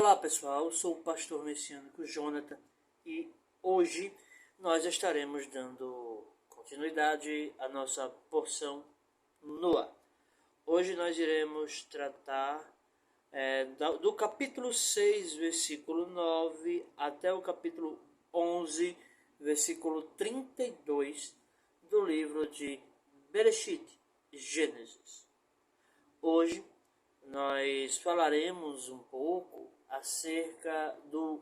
Olá pessoal, eu sou o pastor messiânico Jonathan e hoje nós estaremos dando continuidade à nossa porção Noa. Hoje nós iremos tratar do capítulo 6, versículo 9 até o capítulo 11, versículo 32 do livro de Bereshit, Gênesis. Hoje nós falaremos um pouco acerca do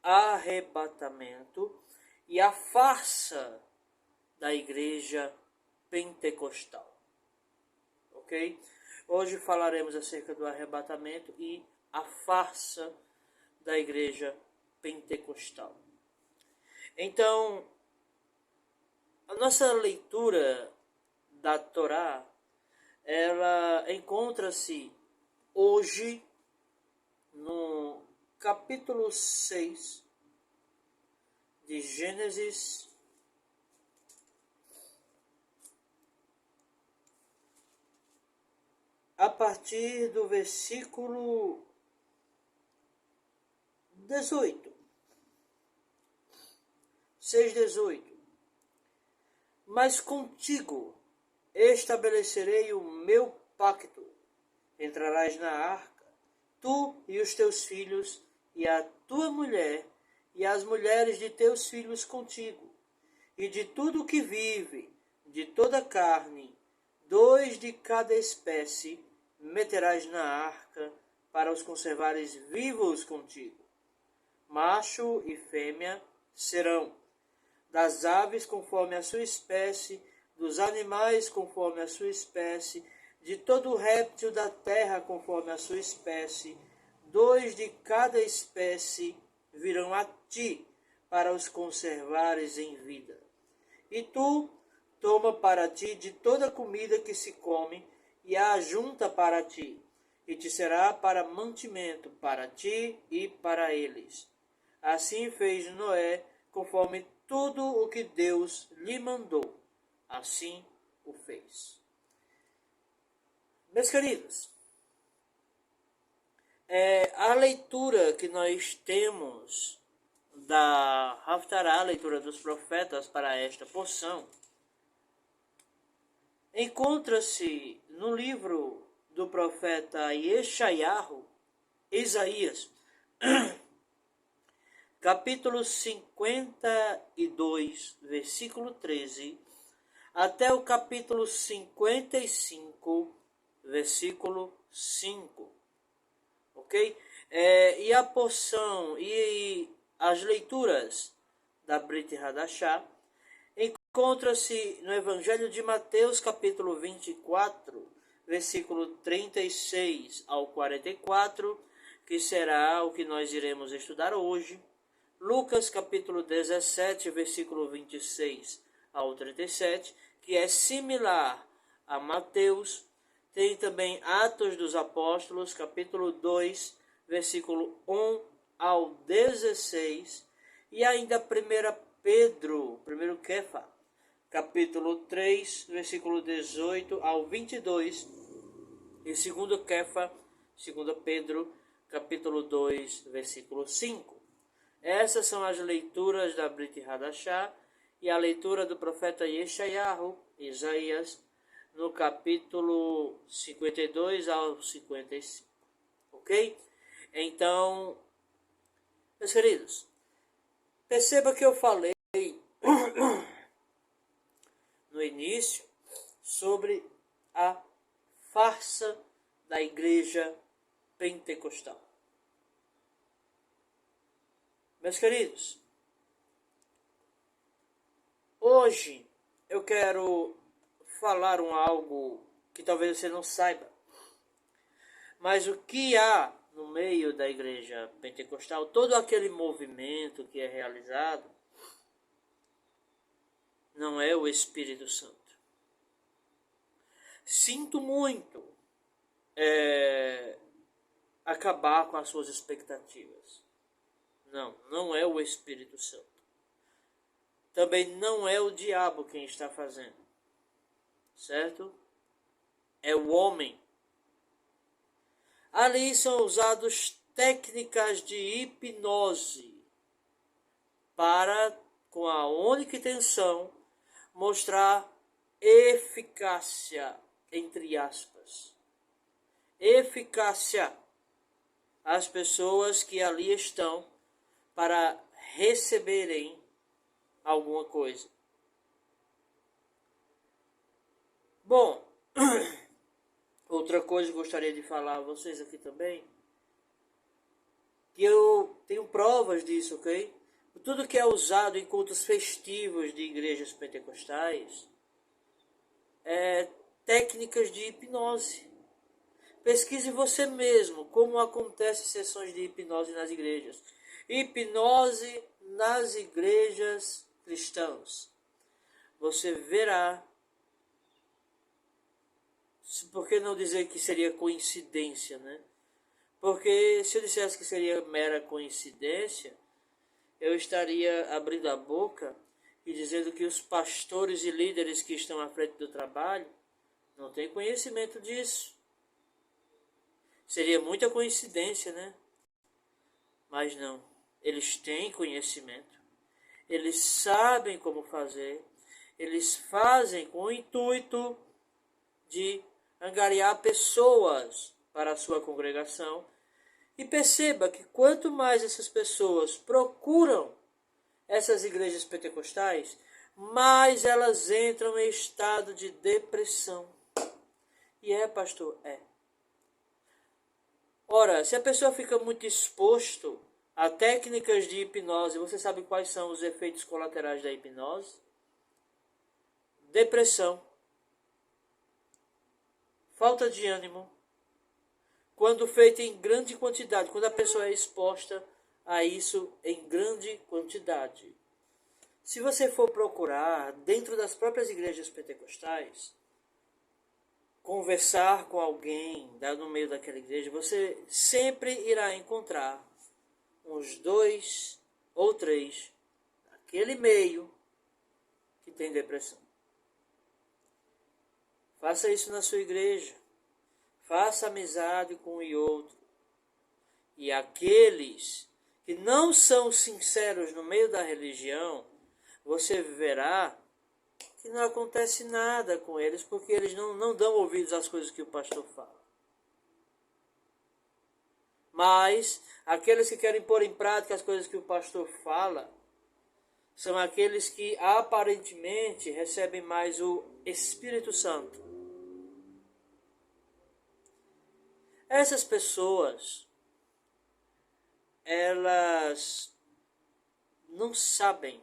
arrebatamento e a farsa da igreja pentecostal. Ok? Hoje falaremos acerca do arrebatamento e a farsa da igreja pentecostal. Então, a nossa leitura da Torá, ela encontra-se hoje no capítulo 6 de Gênesis, a partir do versículo 18. 6:18. Mas contigo estabelecerei o meu pacto. Entrarás na arca, tu e os teus filhos, e a tua mulher, e as mulheres de teus filhos contigo, e de tudo que vive, de toda carne, 2 de cada espécie, meterás na arca, para os conservares vivos contigo. Macho e fêmea serão, das aves conforme a sua espécie, dos animais conforme a sua espécie, de todo réptil da terra conforme a sua espécie, 2 de cada espécie virão a ti, para os conservares em vida. E tu toma para ti de toda comida que se come, e a ajunta para ti, e te será para mantimento para ti e para eles. Assim fez Noé, conforme tudo o que Deus lhe mandou, assim o fez. Meus queridos, a leitura que nós temos da Haftará, a leitura dos profetas para esta porção, encontra-se no livro do profeta Yeshayahu, Isaías, capítulo 52, versículo 13, até o capítulo 55, versículo 5. Ok? E a porção e as leituras da Brit Hadashah encontra-se no Evangelho de Mateus, capítulo 24, versículo 36 ao 44, que será o que nós iremos estudar hoje. Lucas, capítulo 17, versículo 26 ao 37, que é similar a Mateus. Tem também Atos dos Apóstolos, capítulo 2, versículo 1 ao 16, e ainda 1 Pedro, 1 Kefa, capítulo 3, versículo 18 ao 22, e 2 Kefa, 2 Pedro, capítulo 2, versículo 5. Essas são as leituras da Brit Hadashah e a leitura do profeta Yeshayahu, Isaías, no capítulo 52 ao 55. Ok? Então, meus queridos, perceba que eu falei no início sobre a farsa da igreja pentecostal. Meus queridos, hoje eu quero falar algo que talvez você não saiba, mas o que há no meio da igreja pentecostal, todo aquele movimento que é realizado, não é o Espírito Santo. Sinto muito acabar com as suas expectativas. Não é o Espírito Santo. Também não é o diabo quem está fazendo. Certo? É o homem. Ali são usados técnicas de hipnose para, com a única intenção, mostrar eficácia, entre aspas, eficácia às pessoas que ali estão para receberem alguma coisa. Bom, outra coisa que eu gostaria de falar a vocês aqui também, que eu tenho provas disso, ok? Tudo que é usado em cultos festivos de igrejas pentecostais é técnicas de hipnose. Pesquise você mesmo como acontecem sessões de hipnose nas igrejas. Hipnose nas igrejas cristãs. Você verá. Por que não dizer que seria coincidência, né? Porque se eu dissesse que seria mera coincidência, eu estaria abrindo a boca e dizendo que os pastores e líderes que estão à frente do trabalho não têm conhecimento disso. Seria muita coincidência, né? Mas não. Eles têm conhecimento. Eles sabem como fazer. Eles fazem com o intuito de angariar pessoas para a sua congregação. E perceba que quanto mais essas pessoas procuram essas igrejas pentecostais, mais elas entram em estado de depressão. E pastor, Ora, se a pessoa fica muito exposto a técnicas de hipnose, você sabe quais são os efeitos colaterais da hipnose? Depressão, falta de ânimo, quando feita em grande quantidade, quando a pessoa é exposta a isso em grande quantidade. Se você for procurar dentro das próprias igrejas pentecostais, conversar com alguém no meio daquela igreja, você sempre irá encontrar uns 2 ou 3 naquele meio que tem depressão. Faça isso na sua igreja. Faça amizade com um e outro. E aqueles que não são sinceros no meio da religião, você verá que não acontece nada com eles, porque eles não dão ouvidos às coisas que o pastor fala. Mas aqueles que querem pôr em prática as coisas que o pastor fala, são aqueles que aparentemente recebem mais o Espírito Santo. Essas pessoas, elas não sabem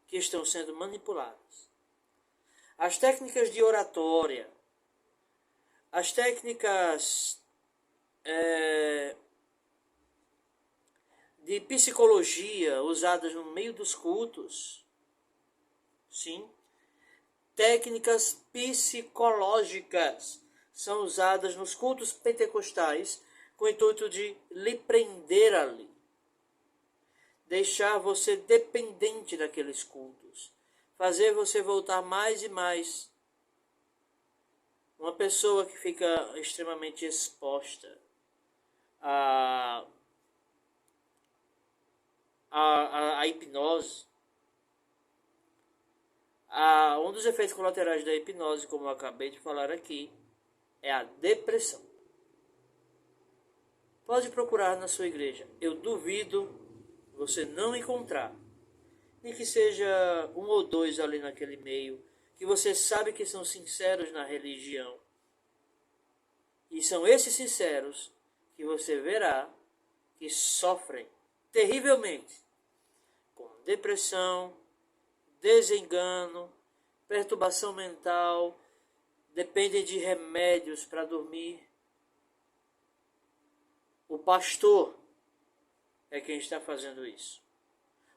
que estão sendo manipuladas. As técnicas de oratória, as técnicas de psicologia usadas no meio dos cultos, sim, técnicas psicológicas são usadas nos cultos pentecostais com o intuito de lhe prender ali, deixar você dependente daqueles cultos, fazer você voltar mais e mais. Uma pessoa que fica extremamente exposta à hipnose, um dos efeitos colaterais da hipnose, como eu acabei de falar aqui, é a depressão. Pode procurar na sua igreja. Eu duvido você não encontrar. Nem que seja 1 ou 2 ali naquele meio, que você sabe que são sinceros na religião. E são esses sinceros que você verá que sofrem terrivelmente com depressão, desengano, perturbação mental, dependem de remédios para dormir. O pastor é quem está fazendo isso,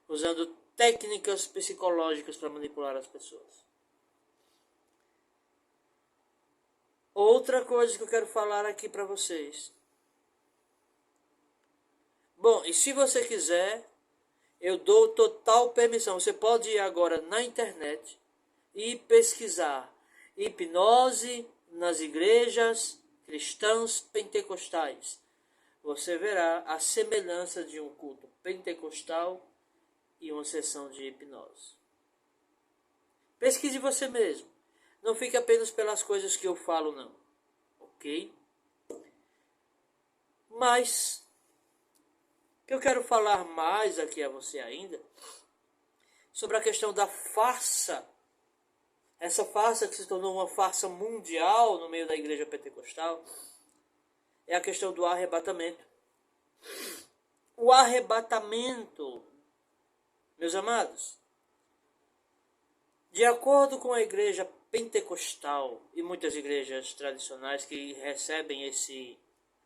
usando técnicas psicológicas para manipular as pessoas. Outra coisa que eu quero falar aqui para vocês. Bom, e se você quiser, eu dou total permissão. Você pode ir agora na internet e pesquisar hipnose nas igrejas cristãs pentecostais. você verá a semelhança de um culto pentecostal e uma sessão de hipnose. Pesquise você mesmo. Não fique apenas pelas coisas que eu falo, não. Ok? Mas, o que eu quero falar mais aqui a você ainda, sobre a questão da farsa. Essa farsa que se tornou uma farsa mundial no meio da igreja pentecostal, é a questão do arrebatamento. O arrebatamento, meus amados, de acordo com a igreja pentecostal e muitas igrejas tradicionais que recebem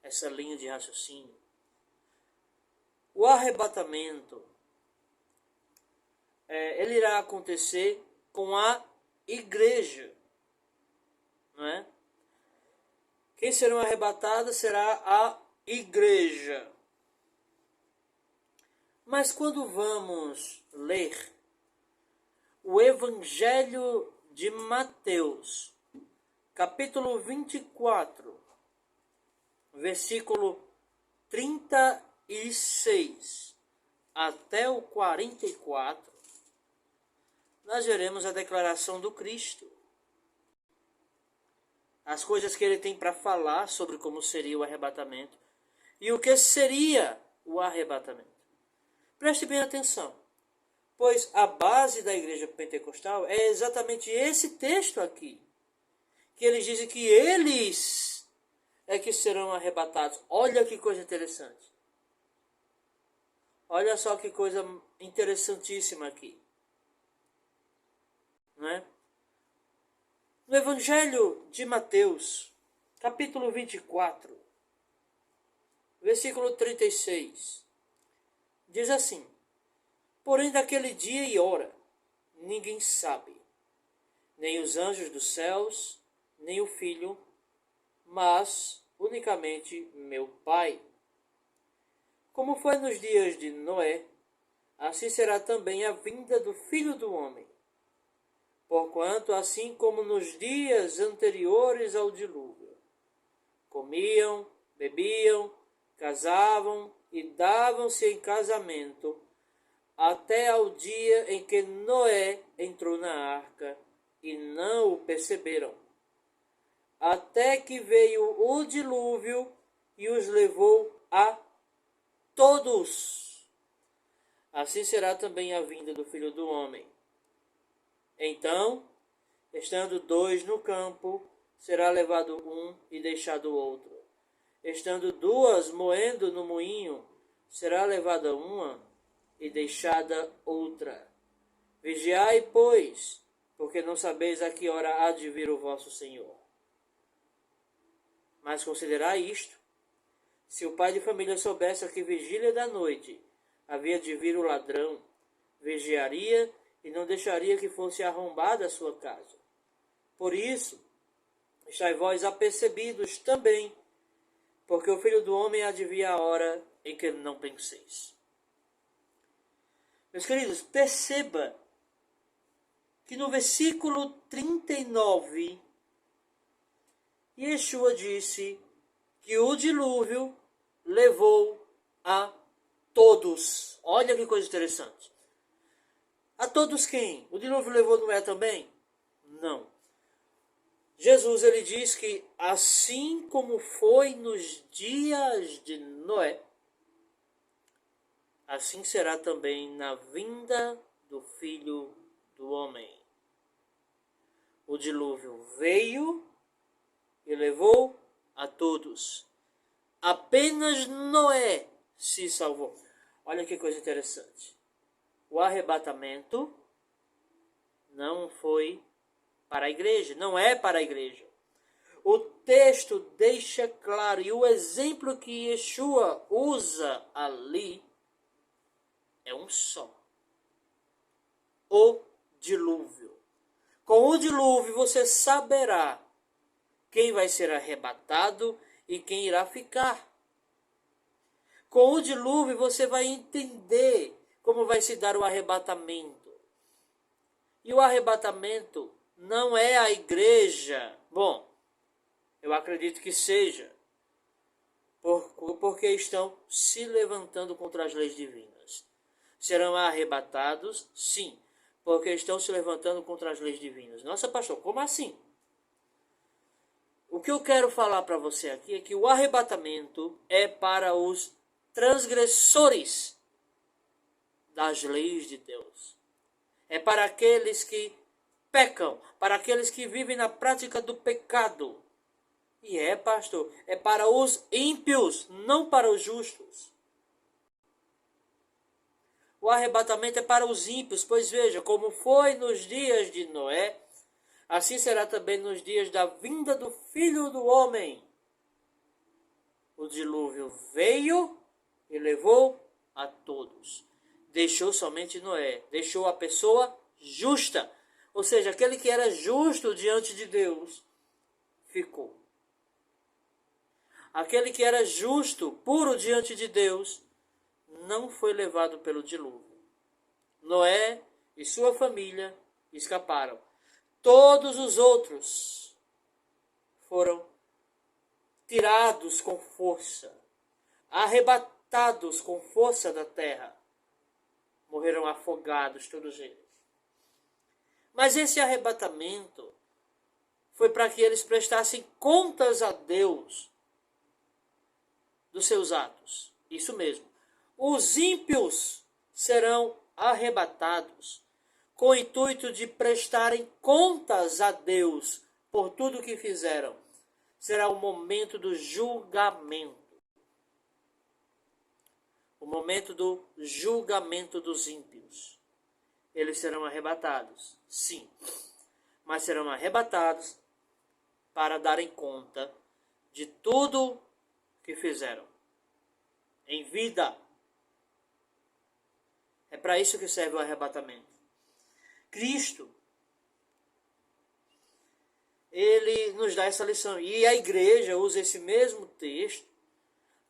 essa linha de raciocínio, o arrebatamento ele irá acontecer com a igreja, não é? Quem será arrebatado será a igreja. Mas quando vamos ler o Evangelho de Mateus, capítulo 24, versículo 36 até o 44, nós veremos a declaração do Cristo. As coisas que ele tem para falar sobre como seria o arrebatamento e o que seria o arrebatamento. Preste bem atenção, pois a base da igreja pentecostal é exatamente esse texto aqui, que eles dizem que eles é que serão arrebatados. Olha que coisa interessante. Olha só que coisa interessantíssima aqui. Não é? No Evangelho de Mateus, capítulo 24, versículo 36, diz assim: porém daquele dia e hora ninguém sabe, nem os anjos dos céus, nem o Filho, mas unicamente meu Pai. Como foi nos dias de Noé, assim será também a vinda do Filho do Homem. Porquanto, assim como nos dias anteriores ao dilúvio, comiam, bebiam, casavam e davam-se em casamento, até ao dia em que Noé entrou na arca, e não o perceberam, até que veio o dilúvio e os levou a todos. Assim será também a vinda do Filho do Homem. Então, estando dois no campo, será levado um e deixado o outro. Estando duas moendo no moinho, será levada uma e deixada outra. Vigiai, pois, porque não sabeis a que hora há de vir o vosso Senhor. Mas considerai isto: se o pai de família soubesse a que vigília da noite havia de vir o ladrão, vigiaria e não deixaria que fosse arrombada a sua casa. Por isso, estai vós apercebidos também, porque o Filho do Homem há de vir a hora em que não penseis. Meus queridos, perceba que no versículo 39, Yeshua disse que o dilúvio levou a todos. Olha que coisa interessante. A todos quem? O dilúvio levou Noé também? Não. Jesus ele diz que assim como foi nos dias de Noé, assim será também na vinda do Filho do Homem. O dilúvio veio e levou a todos. Apenas Noé se salvou. Olha que coisa interessante. O arrebatamento não foi para a igreja, não é para a igreja. O texto deixa claro, e o exemplo que Yeshua usa ali é um só: o dilúvio. Com o dilúvio você saberá quem vai ser arrebatado e quem irá ficar. Com o dilúvio você vai entender como vai se dar o arrebatamento. E o arrebatamento não é a igreja. Bom, eu acredito que seja. porque estão se levantando contra as leis divinas. Serão arrebatados, sim, porque estão se levantando contra as leis divinas. Nossa, pastor, como assim? O que eu quero falar para você aqui é que o arrebatamento é para os transgressores das leis de Deus. É para aqueles que pecam, para aqueles que vivem na prática do pecado. E pastor, é para os ímpios, não para os justos. O arrebatamento é para os ímpios, pois veja, como foi nos dias de Noé, assim será também nos dias da vinda do Filho do Homem. O dilúvio veio e levou a todos. Deixou somente Noé, deixou a pessoa justa. Ou seja, aquele que era justo diante de Deus, ficou. Aquele que era justo, puro diante de Deus, não foi levado pelo dilúvio. Noé e sua família escaparam. Todos os outros foram tirados com força, arrebatados com força da terra. Morreram afogados todos eles. Mas esse arrebatamento foi para que eles prestassem contas a Deus dos seus atos. Isso mesmo. Os ímpios serão arrebatados com o intuito de prestarem contas a Deus por tudo o que fizeram. Será o momento do julgamento. O momento do julgamento dos ímpios. Eles serão arrebatados, sim. Mas serão arrebatados para darem conta de tudo que fizeram em vida. É para isso que serve o arrebatamento. Cristo, ele nos dá essa lição. E a igreja usa esse mesmo texto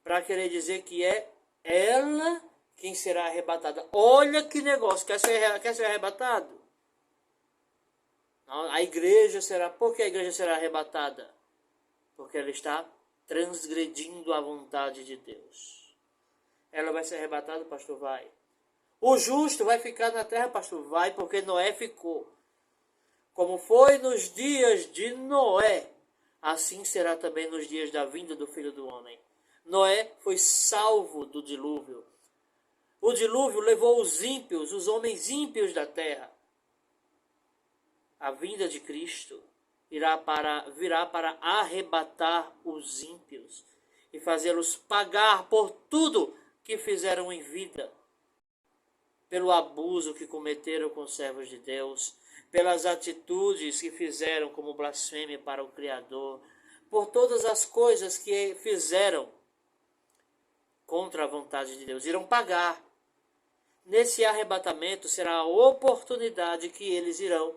para querer dizer que é ela quem será arrebatada. Olha que negócio, quer ser arrebatado? A igreja será... Por que a igreja será arrebatada? Porque ela está transgredindo a vontade de Deus. Ela vai ser arrebatada, pastor? Vai. O justo vai ficar na terra, pastor? Vai, porque Noé ficou. Como foi nos dias de Noé, assim será também nos dias da vinda do Filho do Homem. Noé foi salvo do dilúvio. O dilúvio levou os ímpios, os homens ímpios da terra. A vinda de Cristo virá para arrebatar os ímpios e fazê-los pagar por tudo que fizeram em vida. Pelo abuso que cometeram com os servos de Deus, pelas atitudes que fizeram como blasfêmia para o Criador, por todas as coisas que fizeram contra a vontade de Deus. Irão pagar. Nesse arrebatamento será a oportunidade que eles irão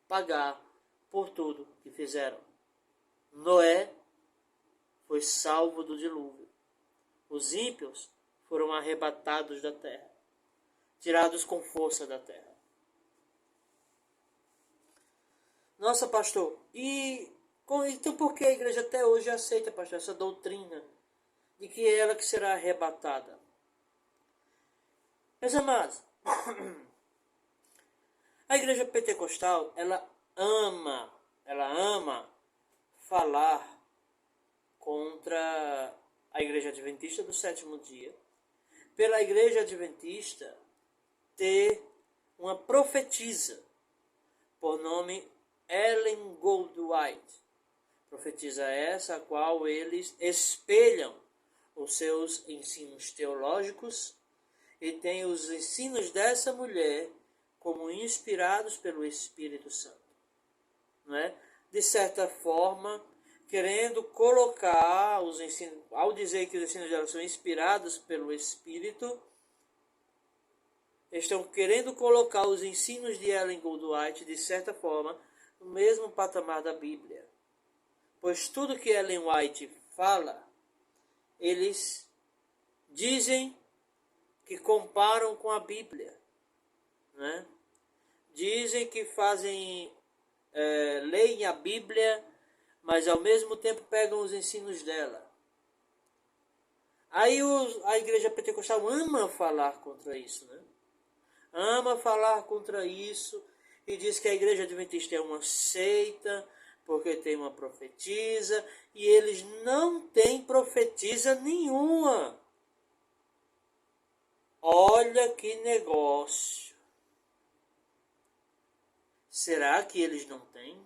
pagar por tudo que fizeram. Noé foi salvo do dilúvio. Os ímpios foram arrebatados da terra, tirados com força da terra. Nossa, pastor, então por que a igreja até hoje aceita, pastor, essa doutrina de que é ela que será arrebatada? Meus amados, a igreja pentecostal, ela ama falar contra a igreja adventista do sétimo dia, pela igreja adventista ter uma profetisa por nome Ellen Goldwhite. Profetisa essa a qual eles espelham os seus ensinos teológicos e têm os ensinos dessa mulher como inspirados pelo Espírito Santo. Não é? De certa forma, querendo colocar os ensinos, ao dizer que os ensinos dela são inspirados pelo Espírito, estão querendo colocar os ensinos de Ellen Goldwhite, de certa forma, no mesmo patamar da Bíblia. Pois tudo que Ellen White fala, eles dizem que comparam com a Bíblia, né? Dizem que leem a Bíblia, mas ao mesmo tempo pegam os ensinos dela. Aí a igreja pentecostal ama falar contra isso, né? Ama falar contra isso e diz que a igreja adventista é uma seita porque tem uma profetisa e eles não têm profetisa nenhuma. Olha que negócio. Será que eles não têm?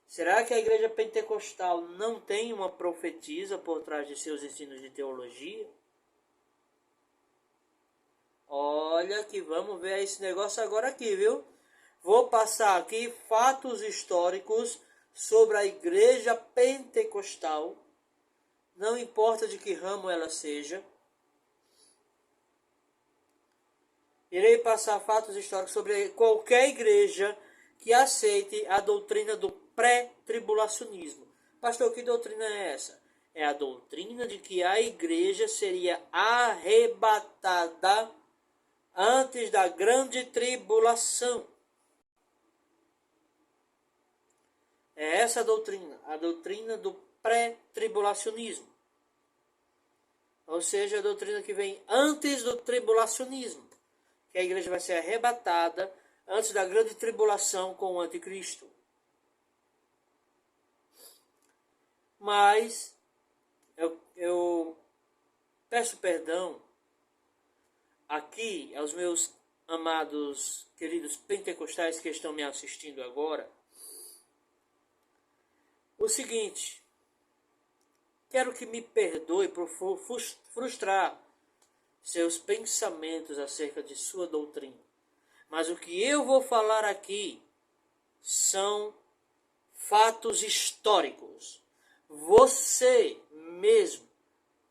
Será que a igreja pentecostal não tem uma profetisa por trás de seus ensinos de teologia? Olha que vamos ver esse negócio agora aqui, viu? Vou passar aqui fatos históricos sobre a igreja pentecostal. Não importa de que ramo ela seja. Irei passar fatos históricos sobre qualquer igreja que aceite a doutrina do pré-tribulacionismo. Pastor, que doutrina é essa? É a doutrina de que a igreja seria arrebatada antes da grande tribulação. É essa a doutrina do pré-tribulacionismo. Ou seja, a doutrina que vem antes do tribulacionismo. Que a igreja vai ser arrebatada antes da grande tribulação com o anticristo. Mas eu peço perdão aqui aos meus amados, queridos pentecostais que estão me assistindo agora. O seguinte, quero que me perdoe por frustrar seus pensamentos acerca de sua doutrina. Mas o que eu vou falar aqui são fatos históricos. Você mesmo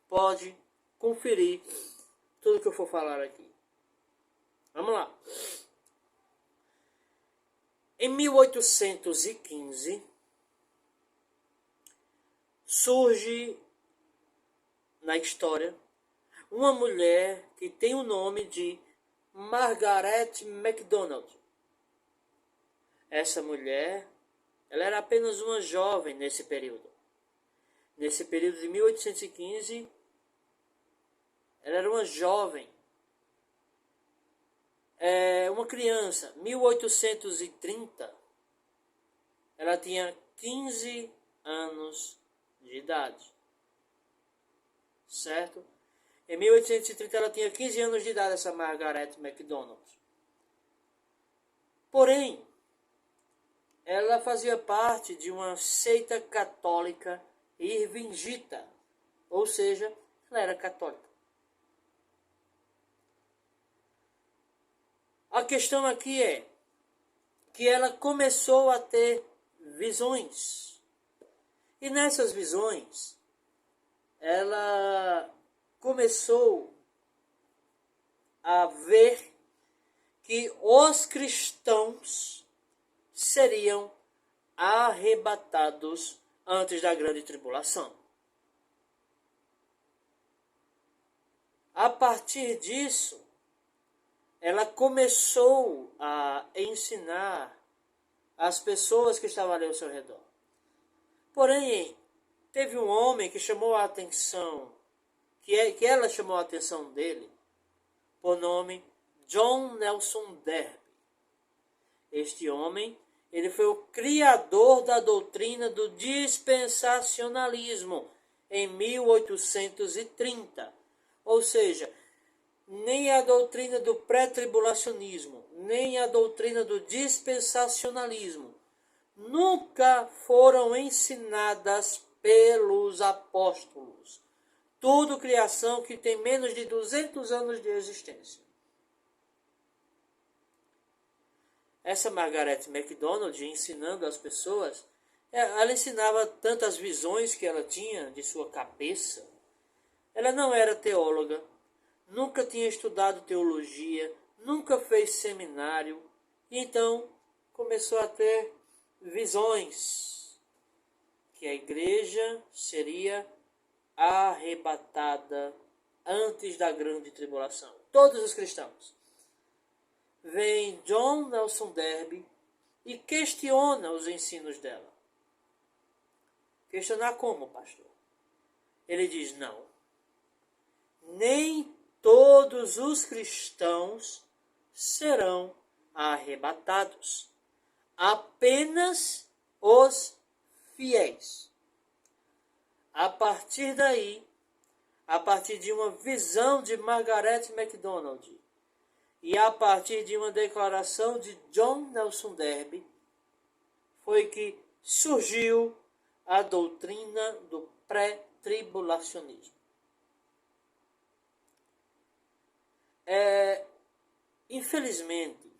pode conferir tudo que eu for falar aqui. Vamos lá. Em 1815, surge na história uma mulher que tem o nome de Margaret MacDonald. Essa mulher, ela era apenas uma jovem nesse período. Nesse período de 1815, ela era uma jovem. Uma criança. 1830, ela tinha 15 anos de idade. Certo? Em 1830 ela tinha 15 anos de idade, essa Margaret MacDonald. Porém, ela fazia parte de uma seita católica irvingita. Ou seja, ela era católica. A questão aqui é que ela começou a ter visões. E nessas visões, ela começou a ver que os cristãos seriam arrebatados antes da grande tribulação. A partir disso, ela começou a ensinar as pessoas que estavam ali ao seu redor. Porém, teve um homem que chamou a atenção, que ela chamou a atenção dele, por nome John Nelson Darby. Este homem, ele foi o criador da doutrina do dispensacionalismo em 1830. Ou seja, nem a doutrina do pré-tribulacionismo, nem a doutrina do dispensacionalismo nunca foram ensinadas pelos apóstolos. Tudo criação que tem menos de 200 anos de existência. Essa Margaret MacDonald, ensinando as pessoas, ela ensinava tantas visões que ela tinha de sua cabeça. Ela não era teóloga, nunca tinha estudado teologia, nunca fez seminário, e então começou a ter visões que a igreja seria arrebatada antes da grande tribulação. Todos os cristãos. Vem John Nelson Darby e questiona os ensinos dela. Questionar como, pastor? Ele diz: não, nem todos os cristãos serão arrebatados, apenas os fiéis. A partir daí, a partir de uma visão de Margaret MacDonald e a partir de uma declaração de John Nelson Darby, foi que surgiu a doutrina do pré-tribulacionismo. Infelizmente,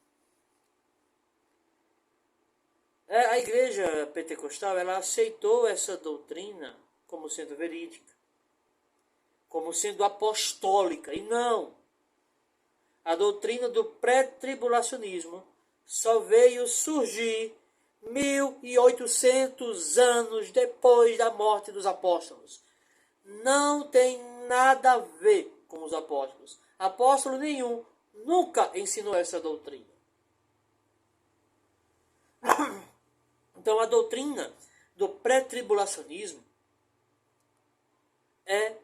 a igreja pentecostal ela aceitou essa doutrina como sendo verídica, como sendo apostólica, e não. A doutrina do pré-tribulacionismo só veio surgir 1800 anos depois da morte dos apóstolos. Não tem nada a ver com os apóstolos. Apóstolo nenhum nunca ensinou essa doutrina. Então a doutrina do pré-tribulacionismo é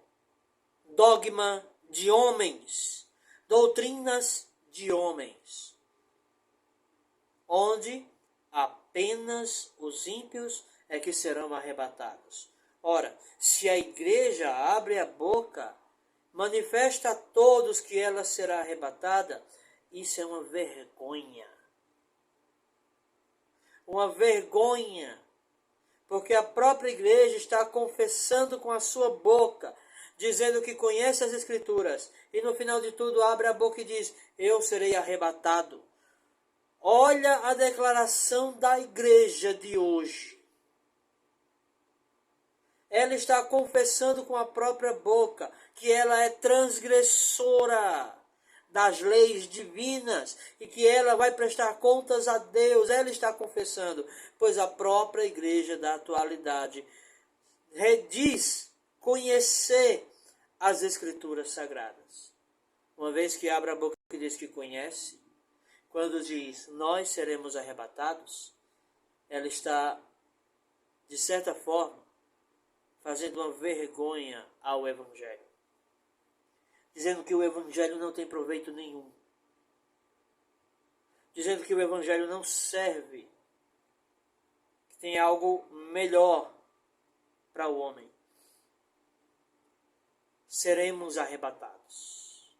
dogma de homens, doutrinas de homens, onde apenas os ímpios é que serão arrebatados. Ora, se a igreja abre a boca, manifesta a todos que ela será arrebatada, isso é uma vergonha. Uma vergonha, porque a própria igreja está confessando com a sua boca, dizendo que conhece as Escrituras, e no final de tudo abre a boca e diz: eu serei arrebatado. Olha a declaração da igreja de hoje. Ela está confessando com a própria boca que ela é transgressora das leis divinas e que ela vai prestar contas a Deus. Ela está confessando, pois a própria igreja da atualidade diz conhecer as Escrituras Sagradas. Uma vez que abre a boca e diz que conhece, quando diz nós seremos arrebatados, ela está, de certa forma, fazendo uma vergonha ao Evangelho. Dizendo que o Evangelho não tem proveito nenhum. Dizendo que o Evangelho não serve. Que tem algo melhor para o homem. Seremos arrebatados.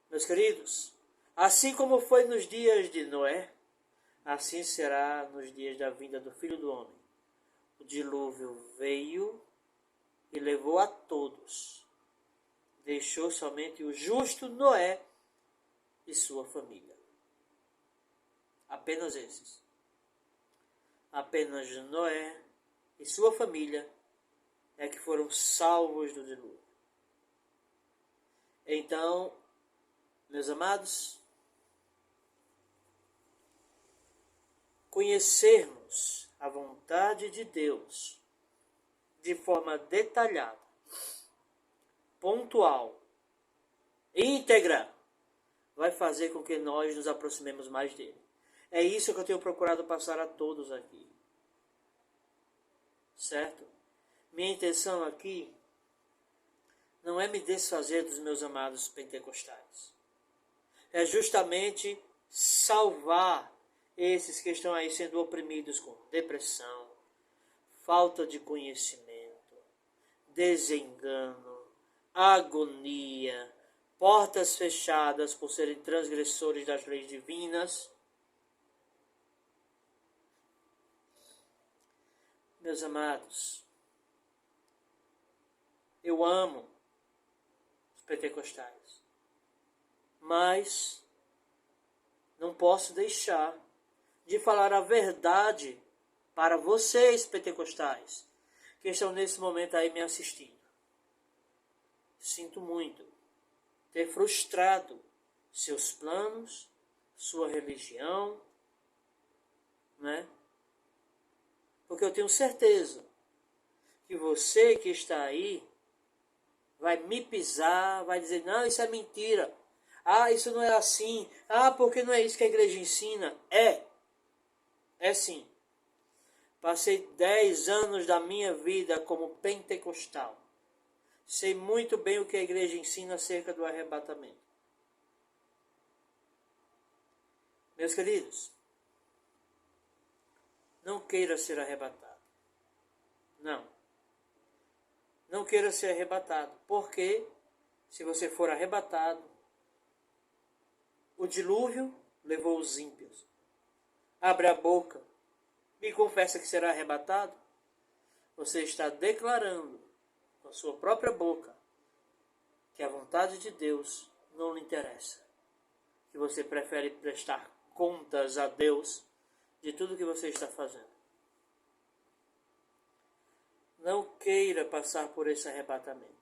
Meus queridos, assim como foi nos dias de Noé, assim será nos dias da vinda do Filho do Homem. O dilúvio veio e levou a todos. Deixou somente o justo Noé e sua família. Apenas esses. Apenas Noé e sua família é que foram salvos do dilúvio. Então, meus amados, conhecermos a vontade de Deus de forma detalhada, pontual, íntegra, vai fazer com que nós nos aproximemos mais dele. É isso que eu tenho procurado passar a todos aqui. Certo? Minha intenção aqui não é me desfazer dos meus amados pentecostais. É justamente salvar esses que estão aí sendo oprimidos com depressão, falta de conhecimento, desengano, agonia, portas fechadas por serem transgressores das leis divinas. Meus amados, eu amo os pentecostais, mas não posso deixar de falar a verdade para vocês, pentecostais, que estão nesse momento aí me assistindo. Sinto muito ter frustrado seus planos, sua religião, né? Porque eu tenho certeza que você que está aí vai me pisar, vai dizer, não, isso é mentira. Ah, isso não é assim. Ah, porque não é isso que a igreja ensina. É sim. Passei 10 anos da minha vida como pentecostal. Sei muito bem o que a igreja ensina acerca do arrebatamento. Meus queridos, não queira ser arrebatado. Não. Não queira ser arrebatado, porque se você for arrebatado, o dilúvio levou os ímpios. Abre a boca e confessa que será arrebatado. Você está declarando com a sua própria boca que a vontade de Deus não lhe interessa. Que você prefere prestar contas a Deus de tudo que você está fazendo. Não queira passar por esse arrebatamento.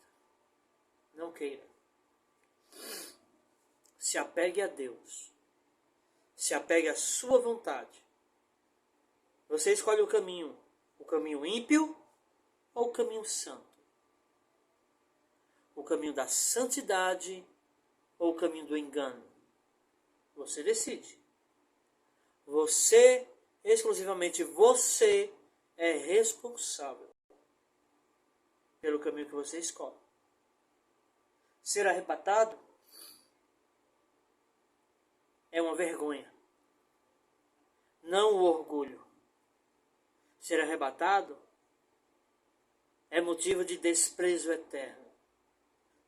Não queira. Se apegue a Deus. Se apegue à sua vontade. Você escolhe o caminho ímpio ou o caminho santo? O caminho da santidade ou o caminho do engano? Você decide. Você, exclusivamente você, é responsável pelo caminho que você escolhe. Ser arrebatado é uma vergonha, não o orgulho. Ser arrebatado é motivo de desprezo eterno,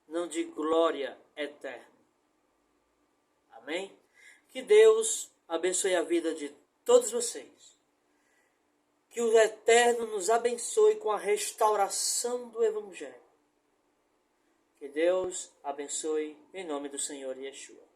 não de glória eterna. Amém? Que Deus abençoe a vida de todos vocês. Que o Eterno nos abençoe com a restauração do Evangelho. Que Deus abençoe em nome do Senhor Yeshua.